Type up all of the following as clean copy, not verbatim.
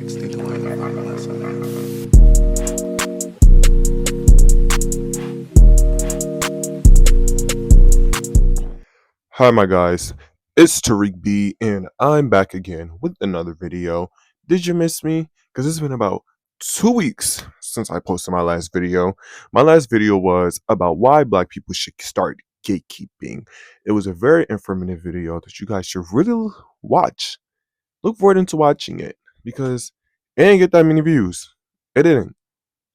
Stay tuned for the lesson. Hi, my guys. It's Tariq B, and I'm back again with another video. Did you miss me? Because it's been about 2 weeks since I posted my last video. My last video was about why black people should start gatekeeping. It was a very informative video that you guys should really watch. Look forward into watching it because it didn't get that many views. It didn't.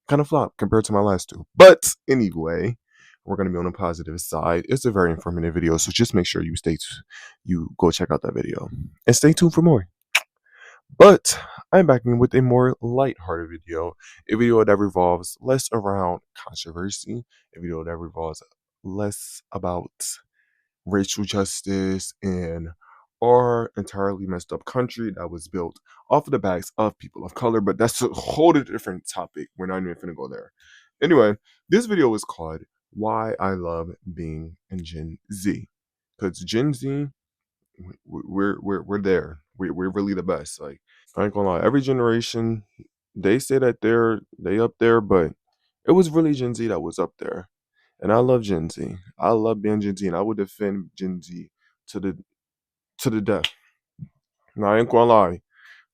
Kind of flop compared to my last two. But anyway, we're going to be on the positive side. It's a very informative video, so just make sure you go check out that video and stay tuned for more. But I'm back in with a more light-hearted video, a video that revolves less around controversy, a video that revolves less about racial justice in our entirely messed up country that was built off of the backs of people of color. But that's a whole different topic. We're not even gonna go there. Anyway, this video is called "Why I Love Being in Gen Z," because Gen Z, we're there. We're really the best. Like, I ain't gonna lie, every generation they say that they up there, but it was really Gen Z that was up there. And I love Gen Z. I love being Gen Z, and I would defend Gen Z to the death. Now I ain't gonna lie,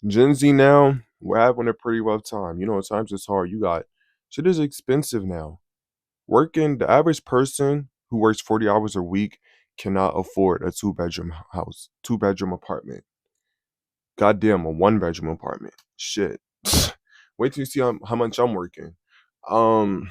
Gen Z now we're having a pretty rough time. You know, at times it's hard. You got shit is expensive now. Working the average person who works 40 hours a week cannot afford a two-bedroom house, two-bedroom apartment. Goddamn, a one-bedroom apartment. Shit. Wait till you see how much I'm working. Um,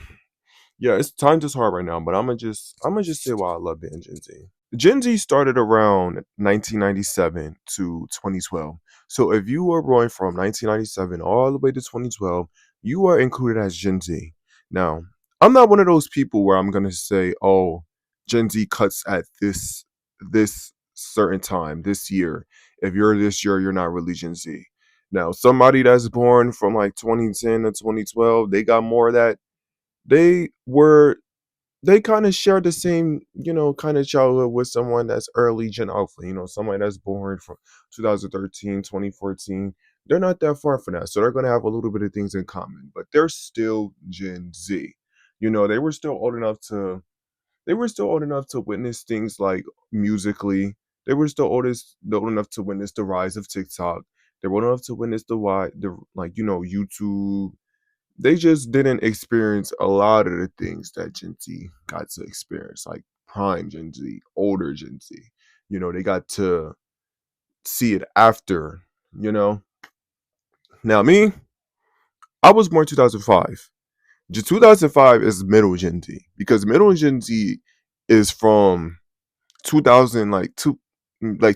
yeah, it's times is hard right now, but I'm gonna just say why I love being Gen Z. Gen Z started around 1997 to 2012. So if you were born from 1997 all the way to 2012, you are included as Gen Z. Now, I'm not one of those people where I'm gonna say, "Oh, Gen Z cuts at this certain time this year. If you're this year, you're not really Gen Z." Now, somebody that's born from like 2010 to 2012, they got more of that. They were they kind of share the same, kind of childhood with someone that's early Gen Alpha, somebody that's born from 2013, 2014. They're not that far from that. So they're going to have a little bit of things in common, but they're still Gen Z. They were still old enough to witness things like musically. They were still old enough to witness the rise of TikTok. They were old enough to witness the like, YouTube. They just didn't experience a lot of the things that Gen Z got to experience, like prime Gen Z, older Gen Z. They got to see it after, you know. Now, me, I was born 2005. 2005 is middle Gen Z because middle Gen Z is from 2000 like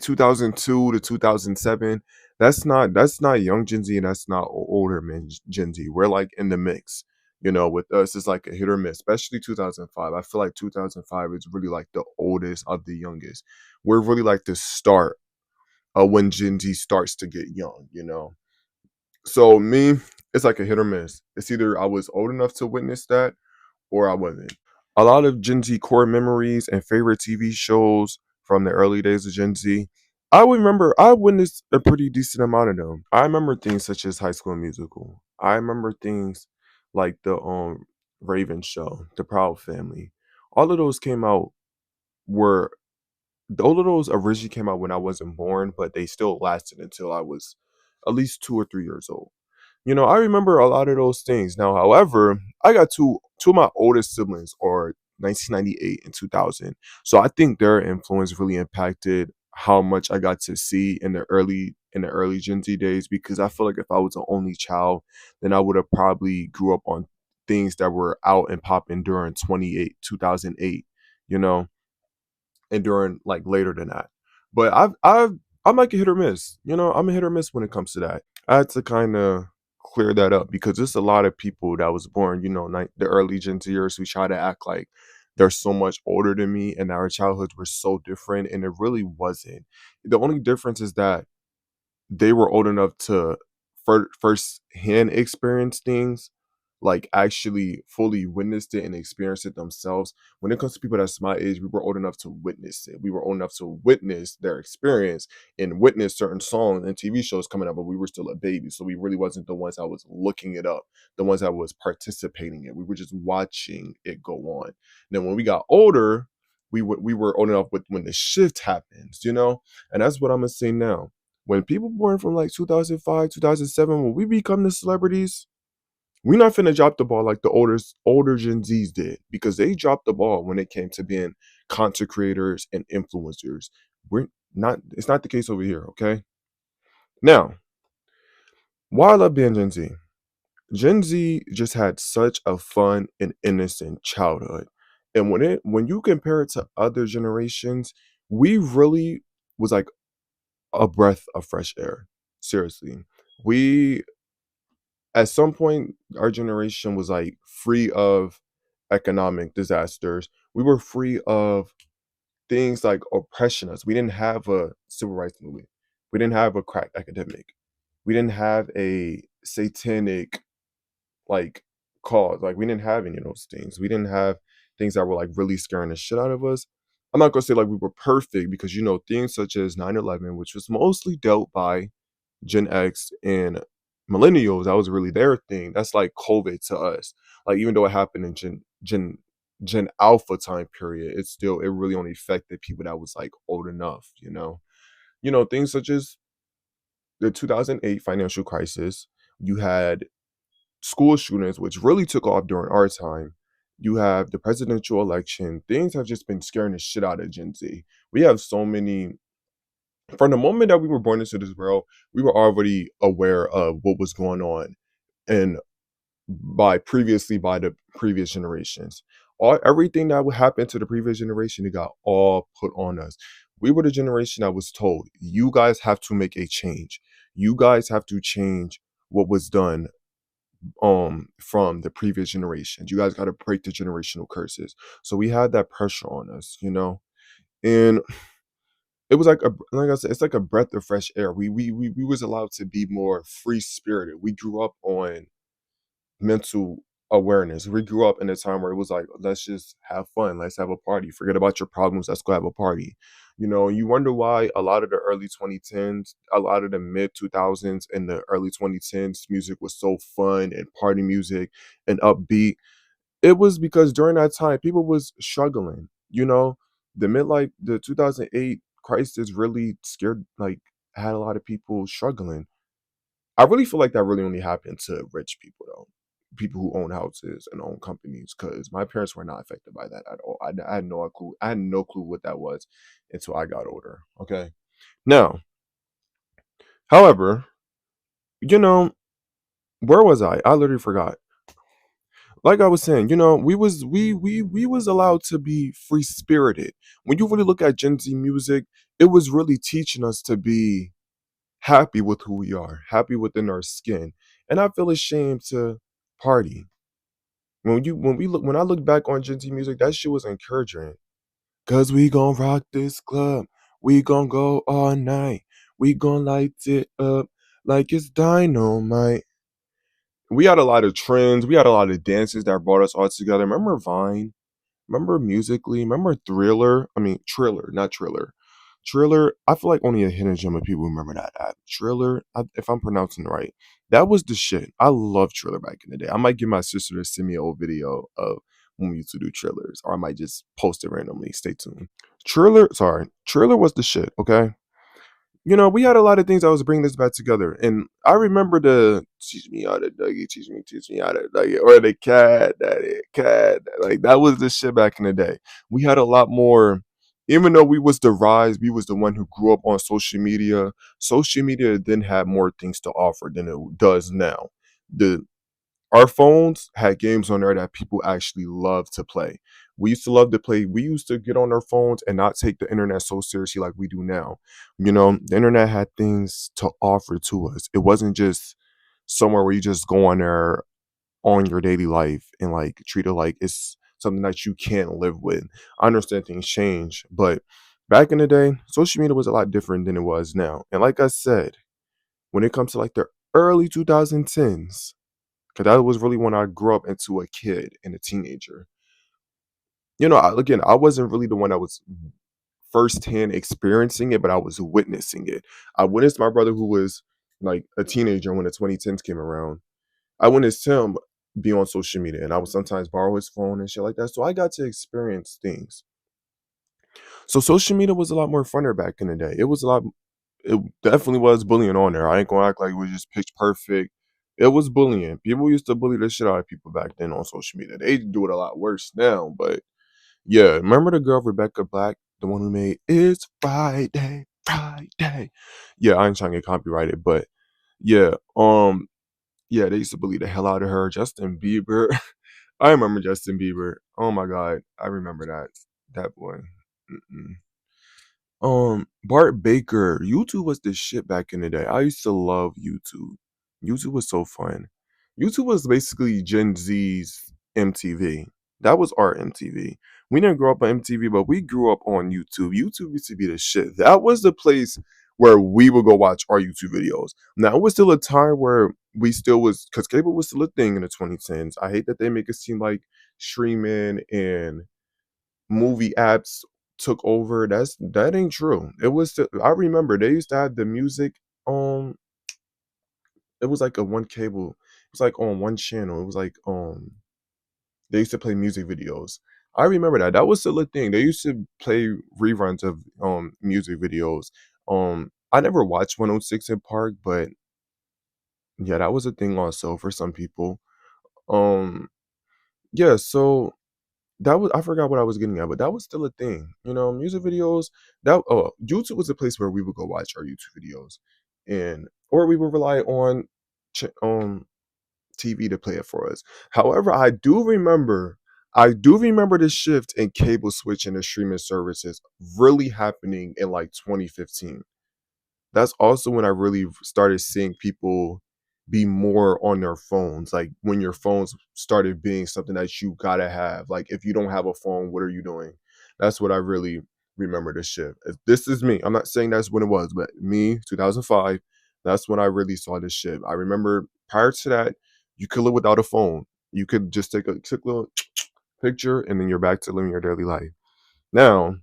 2002 to 2007. That's not young Gen Z, and that's not older Gen Z. We're like in the mix. With us it's like a hit or miss, especially 2005. I feel like 2005 is really like the oldest of the youngest. We're really like the start of when Gen Z starts to get young. So me, it's like a hit or miss. It's either I was old enough to witness that or I wasn't. A lot of Gen Z core memories and favorite TV shows from the early days of Gen Z. I witnessed a pretty decent amount of them. I remember things such as High School Musical. I remember things like the Raven Show, The Proud Family. All of those came out were all of those originally came out when I wasn't born, but they still lasted until I was at least 2 or 3 years old. I remember a lot of those things. Now, however, I got two of my oldest siblings are 1998 and 2000. So I think their influence really impacted how much I got to see in the early Gen Z days, because I feel like if I was an only child, then I would have probably grew up on things that were out and popping during 2008, you know, and during like later than that. But I'm like a hit or miss. I'm a hit or miss when it comes to that. I had to kind of clear that up because there's a lot of people that was born, the early Gen Zers who try to act like they're so much older than me and our childhoods were so different, and it really wasn't. The only difference is that they were old enough to first hand experience things like actually fully witnessed it and experienced it themselves. When it comes to people that's my age, we were old enough to witness it. We were old enough to witness their experience and witness certain songs and TV shows coming up, but we were still a baby. So we really wasn't the ones that was looking it up, the ones that was participating in it. We were just watching it go on. And then when we got older, we were old enough with when the shift happens, you know? And that's what I'm gonna say now. When people born from like 2005, 2007, when we become the celebrities, we're not finna drop the ball like the older Gen Zs did, because they dropped the ball when it came to being content creators and influencers. We're not. It's not the case over here. Okay. Now, why I love being Gen Z? Gen Z just had such a fun and innocent childhood, and when you compare it to other generations, we really was like a breath of fresh air. Seriously, we at some point our generation was like free of economic disasters. We were free of things like oppression us. We didn't have a civil rights movement. We didn't have a crack epidemic. We didn't have a satanic like cause. Like we didn't have any of those things. We didn't have things that were like really scaring the shit out of us. I'm not gonna say like we were perfect, because things such as 9/11, which was mostly dealt by Gen X and millennials, that was really their thing. That's like COVID to us. Like even though it happened in Gen Alpha time period, it really only affected people that was like old enough, you know. Things such as the 2008 financial crisis. You had school shootings, which really took off during our time. You have the presidential election. Things have just been scaring the shit out of Gen Z. We have so many from the moment that we were born into this world, we were already aware of what was going on, and by the previous generations. Everything that would happen to the previous generation, it got all put on us. We were the generation that was told, you guys have to make a change. You guys have to change what was done from the previous generations. You guys got to break the generational curses. So we had that pressure on us. And it was like I said, it's like a breath of fresh air. We was allowed to be more free spirited. We grew up on mental awareness. We grew up in a time where it was like, let's just have fun, let's have a party, forget about your problems, let's go have a party. You wonder why a lot of the early 2010s, a lot of the mid 2000s and the early 2010s music was so fun and party music and upbeat. It was because during that time, people was struggling. The 2008 crisis really scared, like, had a lot of people struggling. I really feel like that really only happened to rich people, though. People who own houses and own companies, because my parents were not affected by that at all. I had no clue. I had no clue what that was until I got older. Okay. Now, however, you know, where was I? I literally forgot. Like I was saying, we was allowed to be free spirited. When you really look at Gen Z music, it was really teaching us to be happy with who we are, happy within our skin. And I feel ashamed to party. When I look back on Gen Z music, that shit was encouraging. Cause we gon' rock this club. We gon' go all night. We gon' light it up like it's dynamite. We had a lot of trends. We had a lot of dances that brought us all together. Remember Vine? Remember Musically? Remember Thriller? I mean Triller, not Triller. Triller, I feel like only a hidden gem of people remember that app. Triller, if I'm pronouncing it right, that was the shit. I loved Triller back in the day. I might get my sister to send me an old video of when we used to do Trillers, or I might just post it randomly. Stay tuned. Triller was the shit, okay? We had a lot of things that was bringing us back together. And I remember the teach me how to Dougie, teach me how to Dougie, or the cat. Like that was the shit back in the day. We had a lot more, even though we was the rise, we was the one who grew up on social media. Social media then had more things to offer than it does now. The Our phones had games on there that people actually love to play. We used to love to play. We used to get on our phones and not take the internet so seriously like we do now. The internet had things to offer to us. It wasn't just somewhere where you just go on there on your daily life and like treat it like it's something that you can't live with. I understand things change, but back in the day, social media was a lot different than it was now. And like I said, when it comes to like the early 2010s, because that was really when I grew up into a kid and a teenager. Again, I wasn't really the one that was firsthand experiencing it, but I was witnessing it. I witnessed my brother, who was like a teenager when the 2010s came around. I witnessed him be on social media, and I would sometimes borrow his phone and shit like that. So I got to experience things. So social media was a lot more funner back in the day. It definitely was bullying on there. I ain't gonna act like it was just pitch perfect. It was bullying. People used to bully the shit out of people back then on social media. They do it a lot worse now, but yeah. Remember the girl Rebecca Black, the one who made "It's Friday, Friday"? Yeah, I ain't trying to get copyrighted, but yeah, yeah, they used to bully the hell out of her. Justin Bieber, I remember Justin Bieber. Oh my god, I remember that boy. Mm-mm. Bart Baker. YouTube was the shit back in the day. I used to love YouTube. YouTube was so fun. YouTube was basically Gen Z's MTV. That was our MTV. We didn't grow up on MTV, but we grew up on YouTube. YouTube used to be the shit. That was the place where we would go watch our YouTube videos. Now it was still a time where we still was, because cable was still a thing in the 2010s. I hate that they make it seem like streaming and movie apps took over. That ain't true. It was I remember they used to have the music on. It was like a one cable. It was like on one channel. It was like they used to play music videos. I remember that. That was still a thing. They used to play reruns of music videos. I never watched 106 in Park, but yeah, that was a thing also for some people. Um yeah, so that was, I forgot what I was getting at, but that was still a thing. Music videos. YouTube was a place where we would go watch our YouTube videos, and or we would rely on TV to play it for us. However, I do remember the shift in cable switching and streaming services really happening in like 2015. That's also when I really started seeing people be more on their phones. Like when your phones started being something that you gotta have. Like if you don't have a phone, what are you doing? That's what I really remember the shift. This is me. I'm not saying that's when it was, but me, 2005, that's when I really saw this shift. I remember prior to that, you could live without a phone. You could just take a quick little picture and then you're back to living your daily life. Now,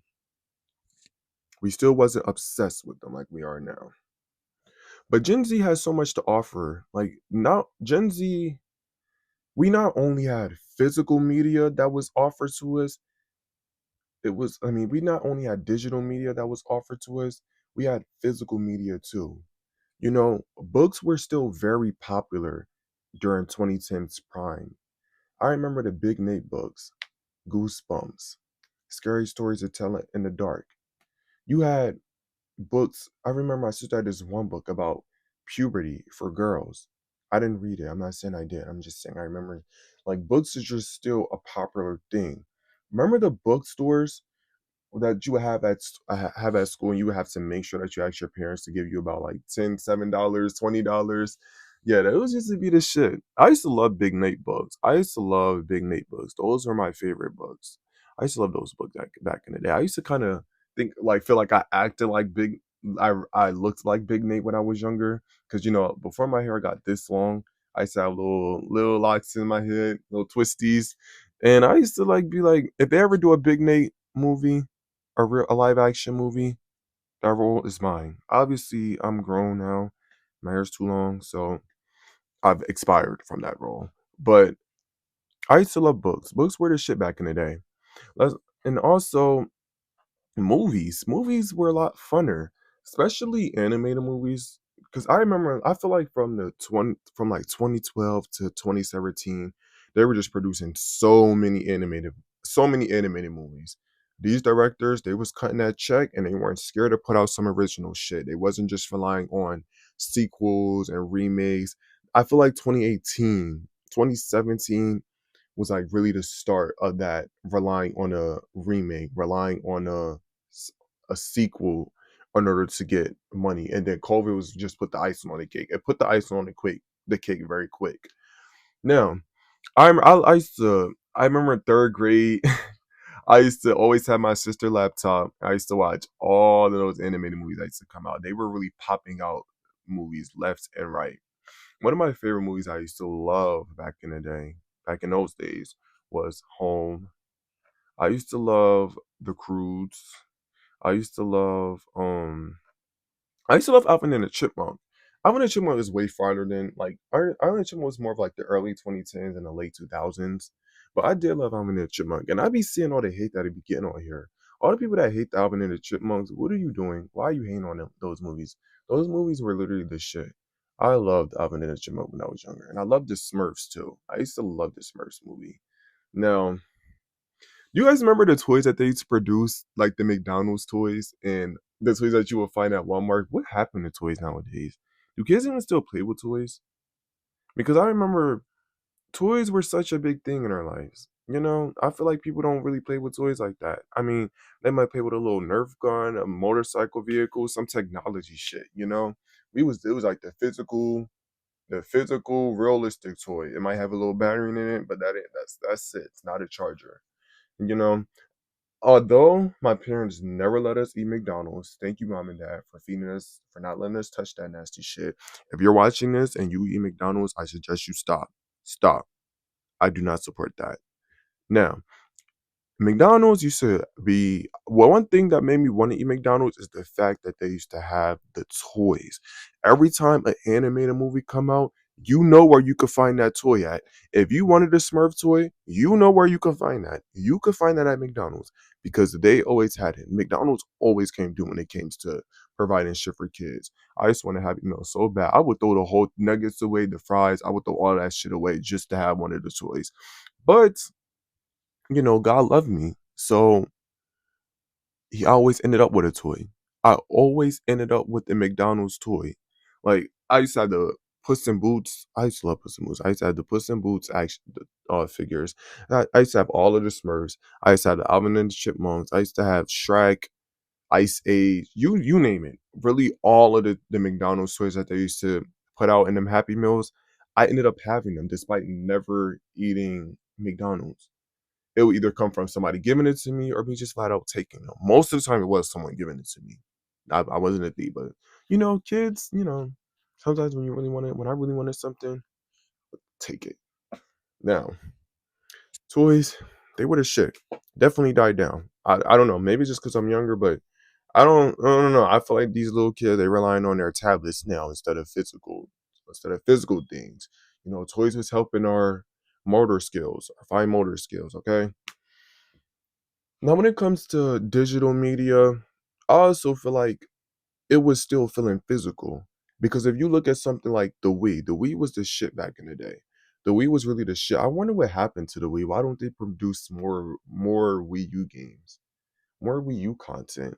we still wasn't obsessed with them like we are now. But Gen Z has so much to offer. Like now, Gen Z, we not only had physical media that was offered to us, we not only had digital media that was offered to us, we had physical media too. Books were still very popular during 2010's prime. I remember the Big Nate books, Goosebumps, Scary Stories to Tell in the Dark. You had books. I remember my sister had this one book about puberty for girls. I didn't read it. I'm not saying I did. I'm just saying I remember, like, books is just still a popular thing. Remember the bookstores that you would have at school, and you would have to make sure that you ask your parents to give you about like $7, $20. Yeah, that was used to be the shit. I used to love Big Nate books. I used to love Big Nate books. Those were my favorite books. I used to love those books back in the day. I used to kind of feel like I acted like big. I looked like Big Nate when I was younger, because before my hair got this long, I used to have little locks in my head, little twisties, and I used to be like, if they ever do a Big Nate movie, a live action movie, that role is mine. Obviously, I'm grown now. My hair's too long, so I've expired from that role. But I used to love books. Books were the shit back in the day. Let's, and also movies were a lot funner, especially animated movies. Because I feel like from like 2012 to 2017, they were just producing so many animated movies. These directors, they was cutting that check, and they weren't scared to put out some original shit. They wasn't just relying on sequels and remakes. I feel like 2018, 2017 was like really the start of that, relying on a remake, relying on a sequel in order to get money. And then COVID was just put the icing on the cake. It put the icing on the cake very quick. Now, I remember in third grade, I used to always have my sister laptop. I used to watch all of those animated movies that used to come out. They were really popping out movies left and right. One of my favorite movies I used to love back in the day, back in those days, was Home. I used to love The Croods. I used to love I used to love Alvin and the Chipmunk. Alvin and the Chipmunk is way farther than like Alvin and the Chipmunk was more of like the early 2010s and the late 2000s. But I did love Alvin and the Chipmunk, and I be seeing all the hate that they be getting on here. All the people that hate the Alvin and the Chipmunks, what are you doing? Why are you hating on those movies? Those movies were literally the shit. I loved Alvin and the Chipmunk when I was younger, and I loved the Smurfs too. I used to love the Smurfs movie. Now, you guys remember the toys that they used to produce, like the McDonald's toys and the toys that you will find at Walmart? What happened to toys nowadays? Do kids even still play with toys? Because I remember toys were such a big thing in our lives. You know, I feel like people don't really play with toys like that. I mean, they might play with a little Nerf gun, a motorcycle vehicle, some technology shit. You know, it was like the physical, realistic toy. It might have a little battery in it, but that's it. It's not a charger. You know, although my parents never let us eat McDonald's, thank you, mom and dad, for feeding us, for not letting us touch that nasty shit. If you're watching this and you eat McDonald's, I suggest you stop. Stop. I do not support that. Now, McDonald's used to be well, one thing that made me want to eat McDonald's is the fact that they used to have the toys. Every time an animated movie come out, you know where you could find that toy at. If you wanted a Smurf toy, you know where you could find that. You could find that at McDonald's because they always had it. McDonald's always came through when it came to providing shit for kids. I just want to have Meal so bad. I would throw the whole nuggets away, the fries. I would throw all that shit away just to have one of the toys. But God loved me. So he always ended up with a toy. I always ended up with the McDonald's toy. Like I used to have the Puss in Boots. I used to love Puss in Boots. I used to have the Puss in Boots action figures. I used to have all of the Smurfs. I used to have the Alvin and the Chipmunks. I used to have Shrek, Ice Age. You name it. Really, all of the McDonald's toys that they used to put out in them Happy Meals. I ended up having them despite never eating McDonald's. It would either come from somebody giving it to me or me just flat out taking them. Most of the time, it was someone giving it to me. I wasn't a thief, but kids, sometimes when you really want it, when I really wanted something, take it. Now, toys, they were the shit. Definitely died down. I don't know. Maybe just because I'm younger, but I don't know. I feel like these little kids they relying on their tablets now instead of physical things. Toys was helping our motor skills, our fine motor skills. Okay. Now, when it comes to digital media, I also feel like it was still feeling physical. Because if you look at something like the Wii was the shit back in the day. The Wii was really the shit. I wonder what happened to the Wii. Why don't they produce more Wii U games? More Wii U content?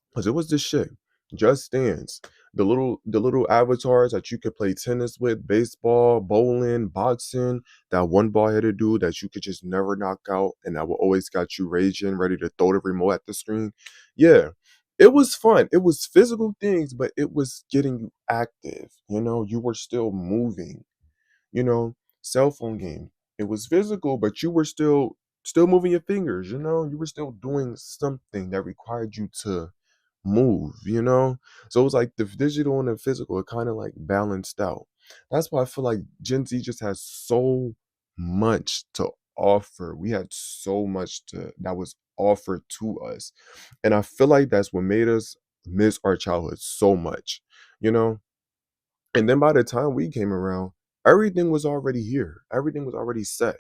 Because it was the shit. Just Dance. The little avatars that you could play tennis with, baseball, bowling, boxing. That one ball headed dude that you could just never knock out and that will always got you raging, ready to throw the remote at the screen. Yeah. It was fun. It was physical things, but it was getting you active. You were still moving you know, cell phone game. It was physical, but you were still moving your fingers. You were still doing something that required you to move. So it was like the digital and the physical, it kind of like balanced out. That's why I feel like Gen Z just has so much to offer. We had so much to that was offered to us. And I feel like that's what made us miss our childhood so much. You know? And then by the time we came around, everything was already here. Everything was already set.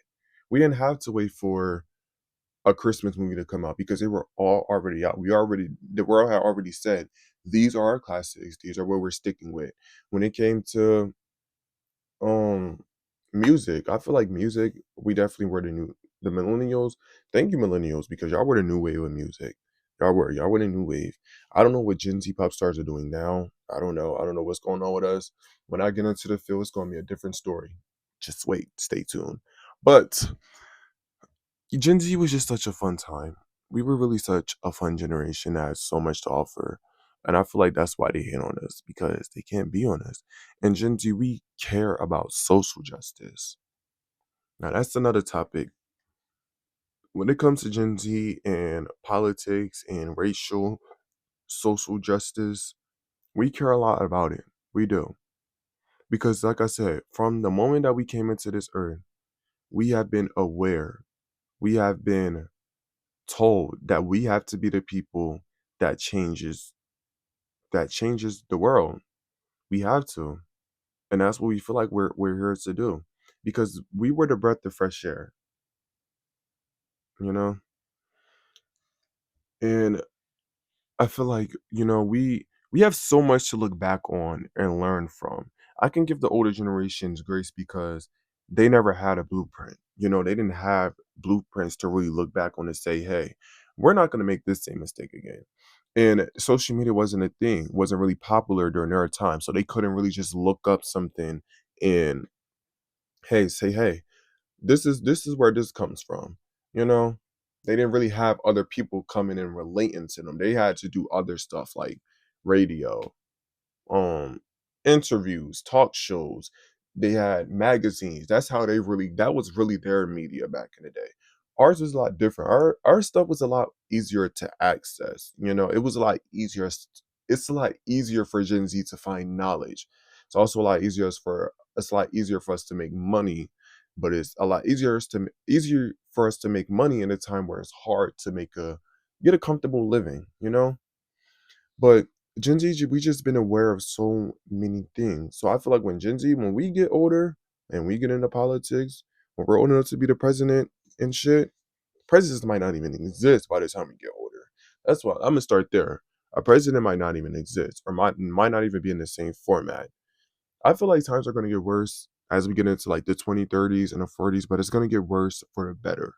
We didn't have to wait for a Christmas movie to come out because they were all already out. The world had already said, these are our classics. These are what we're sticking with. When it came to um music, I feel like music, we definitely were the millennials. Thank you, millennials, because y'all were the new wave of music. Y'all were the new wave. I don't know what Gen Z pop stars are doing now. I don't know. I don't know what's going on with us. When I get into the field, it's gonna be a different story. Just wait, stay tuned. But Gen Z was just such a fun time. We were really such a fun generation that has so much to offer. And I feel like that's why they hate on us because they can't be on us. And Gen Z, we care about social justice. Now, that's another topic. When it comes to Gen Z and politics and racial, social justice, we care a lot about it. We do. Because, like I said, from the moment that we came into this earth, we have been aware. We have been told that we have to be the people that changes the world. We have to. And that's what we feel like we're here to do. Because we were the breath of fresh air, you know? And I feel like, we have so much to look back on and learn from. I can give the older generations grace because they never had a blueprint. They didn't have blueprints to really look back on and say, hey, we're not going to make this same mistake again. And social media wasn't a thing, wasn't really popular during their time. So they couldn't really just look up something and, hey, say, hey, this is where this comes from. You know, they didn't really have other people coming and relating to them. They had to do other stuff like radio, um, interviews, talk shows. They had magazines. That was really their media back in the day. Ours was a lot different. Our stuff was a lot easier to access. It was a lot easier. It's a lot easier for Gen Z to find knowledge. It's a lot easier for us to make money, but it's a lot easier for us to make money in a time where it's hard to get a comfortable living. But Gen Z, we just been aware of so many things. So I feel like when we get older and we get into politics, when we're old enough to be the president and shit, presidents might not even exist by the time we get older. That's why I'm gonna start there. A president might not even exist, or might not even be in the same format. I feel like times are gonna get worse as we get into like the 2030s and the 40s, but it's gonna get worse for the better.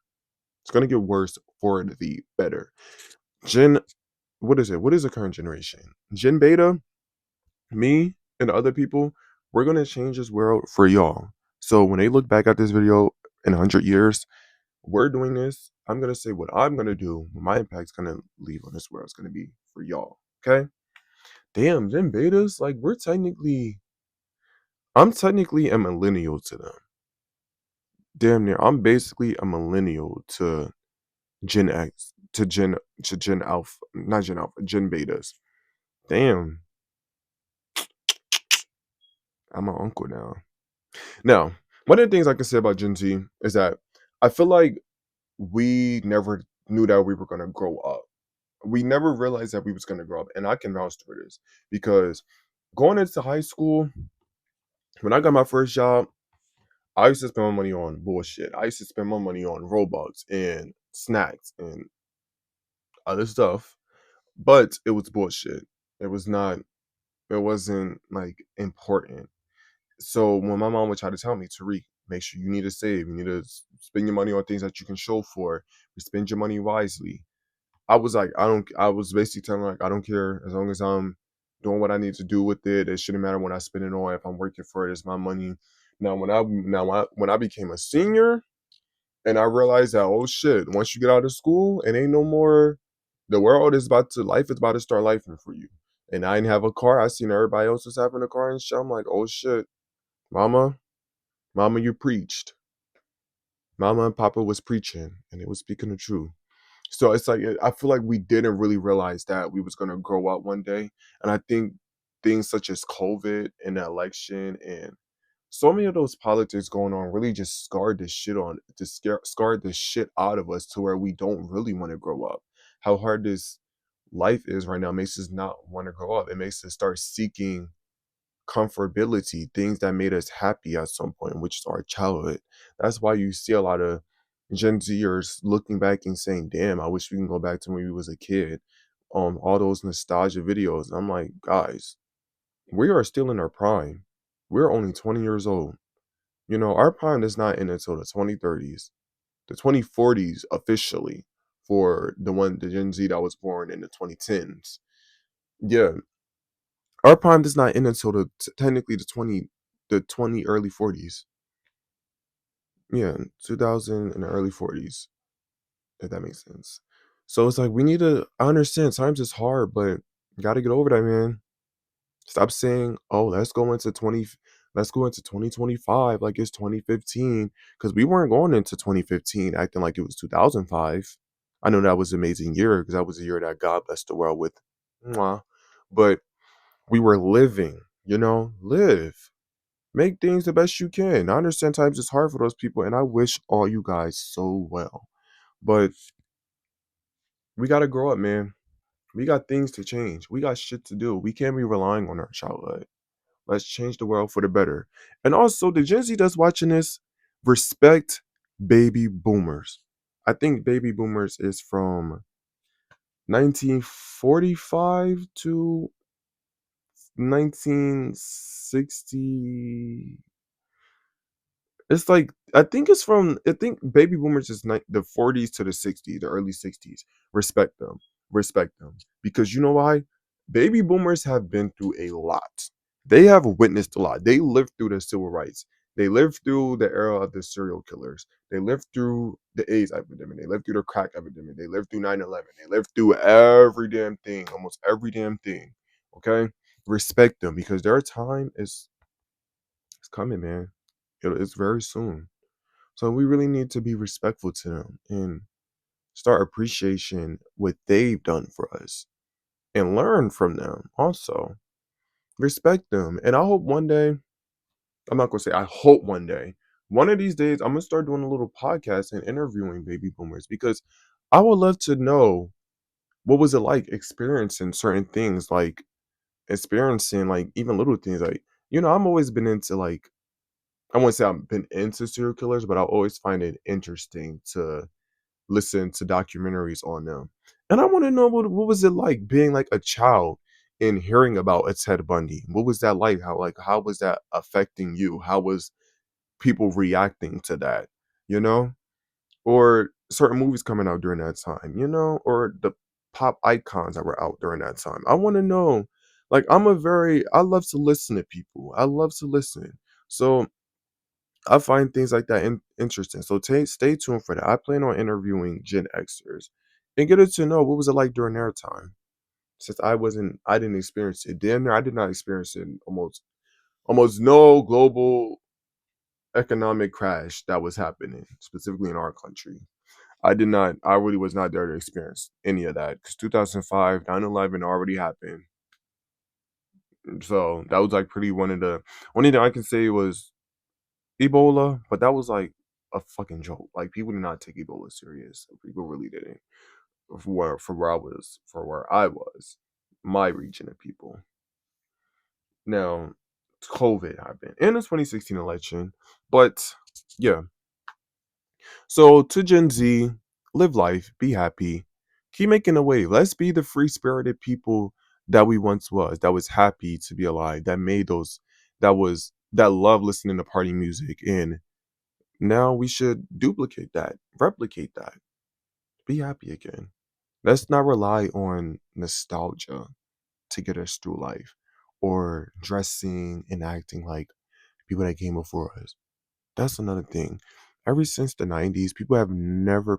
It's gonna get worse for the better. Gen what is it? What is the current generation? Gen Beta, me and other people, we're gonna change this world for y'all. So when they look back at this video in 100 years, we're doing this. I'm gonna say what I'm gonna do. What my impact's gonna leave on this world is gonna be for y'all. Okay? Damn, Gen Betas, like I'm technically a millennial to them. Damn near. I'm basically a millennial to Gen X, to Gen Alpha, not Gen Alpha, Gen Betas. Damn, I'm an uncle now. Now, one of the things I can say about Gen Z is that I feel like we never knew that we were gonna grow up. We never realized that we was gonna grow up, and I can vouch for this because going into high school, when I got my first job, I used to spend my money on bullshit. I used to spend my money on Robux and snacks and other stuff, but it was bullshit. It was not. It wasn't like important. So when my mom would try to tell me, Tariq, make sure you need to save, you need to spend your money on things that you can show for, you spend your money wisely. I was like, I was basically telling her, like, I don't care as long as I'm doing what I need to do with it. It shouldn't matter when I spend it on. If I'm working for it, it's my money. When I became a senior and I realized that, oh shit, once you get out of school, it ain't no more. Life is about to start life for you. And I didn't have a car. I seen everybody else was having a car and shit. I'm like, oh shit, mama, mama, you preached. Mama and Papa was preaching, and they was speaking the truth. So it's like I feel like we didn't really realize that we was gonna grow up one day, and I think things such as COVID and the election and so many of those politics going on really just scarred the shit out of us to where we don't really want to grow up. How hard this life is right now makes us not want to grow up. It makes us start seeking comfortability, things that made us happy at some point, which is our childhood. That's why you see a lot of Gen Zers looking back and saying, "Damn, I wish we can go back to when we was a kid." All those nostalgia videos. I'm like, guys, we are still in our prime. We're only 20 years old. Our prime does not end until the 2030s, the 2040s officially for the Gen Z that was born in the 2010s. Yeah, our prime does not end until technically the 20 early 40s. Yeah, 2000 and the early 40s, if that makes sense. So it's like I understand times is hard, but you got to get over that, man. Stop saying, "Oh, let's go into 2025 like it's 2015," because we weren't going into 2015 acting like it was 2005. I know that was an amazing year because that was a year that God blessed the world with. Mwah. But we were living, live. Make things the best you can. I understand times it's hard for those people, and I wish all you guys so well. But we gotta grow up, man. We got things to change. We got shit to do. We can't be relying on our childhood. Let's change the world for the better. And also, the Gen Z that's watching this, respect baby boomers. I think baby boomers is from 1945 to 1960. It's like I think baby boomers is the 40s to the 60s, the early 60s. Respect them. Respect them. Because you know why? Baby boomers have been through a lot. They have witnessed a lot. They lived through the civil rights. They lived through the era of the serial killers. They lived through the AIDS epidemic. They lived through the crack epidemic. They lived through 9/11. They lived through every damn thing, almost every damn thing. Okay? Respect them because their time is it's coming, man. It's very soon. So we really need to be respectful to them and start appreciation what they've done for us and learn from them. Also, respect them. And I hope one day, I'm not gonna say I hope one day, one of these days I'm gonna start doing a little podcast and interviewing baby boomers because I would love to know what was it like experiencing certain things, like experiencing like even little things like I've always been into like I won't say I've been into serial killers, but I always find it interesting to listen to documentaries on them. And I want to know what was it like being like a child and hearing about a Ted Bundy? What was that like? How was that affecting you? How was people reacting to that? You know? Or certain movies coming out during that time, or the pop icons that were out during that time. I want to know. Like I love to listen to people. I love to listen. So I find things like that interesting. So stay tuned for that. I plan on interviewing Gen Xers and get it to know what was it like during their time. Since I didn't experience it. Damn near, I did not experience it. Almost no global economic crash that was happening, specifically in our country. I did not. I really was not there to experience any of that because 2005, 9/11 already happened. So that was like pretty one of the only thing I can say was Ebola, but that was like a fucking joke. Like people did not take Ebola serious. People really didn't. For where I was, my region of people. Now, COVID happened in the 2016 election, but yeah. So to Gen Z, live life, be happy, keep making a wave. Let's be the free spirited people that we once was. That was happy to be alive. That made those. That love listening to party music and now we should duplicate that, replicate that, be happy again. Let's not rely on nostalgia to get us through life or dressing and acting like people that came before us. That's another thing. Ever since the 90s,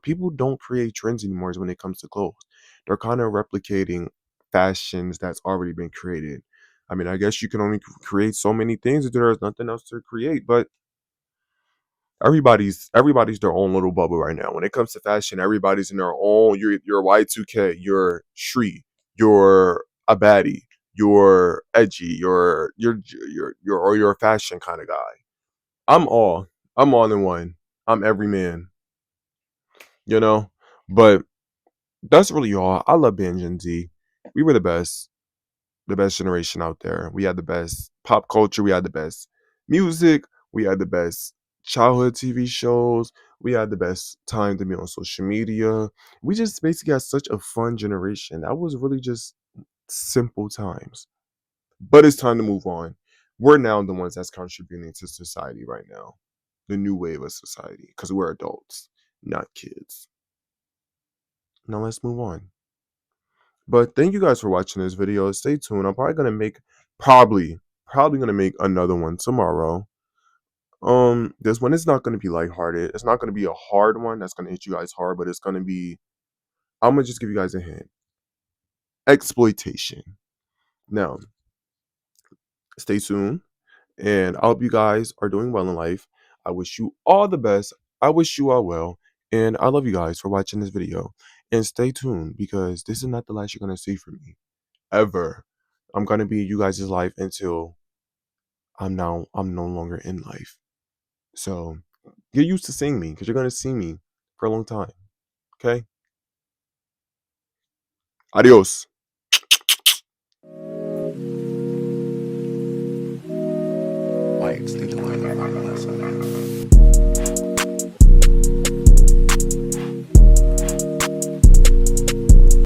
people don't create trends anymore when it comes to clothes. They're kind of replicating fashions that's already been created. I mean, I guess you can only create so many things if there's nothing else to create, but everybody's their own little bubble right now. When it comes to fashion, everybody's in their own. You're Y2K, you're Shri, you're a baddie, you're edgy, you're a fashion kind of guy. I'm all. I'm all in one. I'm every man, you know? But that's really all. I love being Gen Z. We were the best generation out there. We had the best pop culture. We had the best music. We had the best childhood TV shows. We had the best time to be on social media. We just basically had such a fun generation. That was really just simple times. But it's time to move on. We're now the ones that's contributing to society right now, the new wave of society, because we're adults, not kids. Now let's move on. But thank you guys for watching this video. Stay tuned. I'm probably gonna make another one tomorrow. This one is not gonna be lighthearted. It's not gonna be a hard one that's gonna hit you guys hard, but it's gonna be. I'm gonna just give you guys a hint. Exploitation. Now, stay tuned, and I hope you guys are doing well in life. I wish you all the best. I wish you all well, and I love you guys for watching this video. And stay tuned because this is not the last you're gonna see from me ever. I'm gonna be in you guys' life until I'm no longer in life. So get used to seeing me because you're gonna see me for a long time. Okay? Adios. Whites need to learn their life lesson.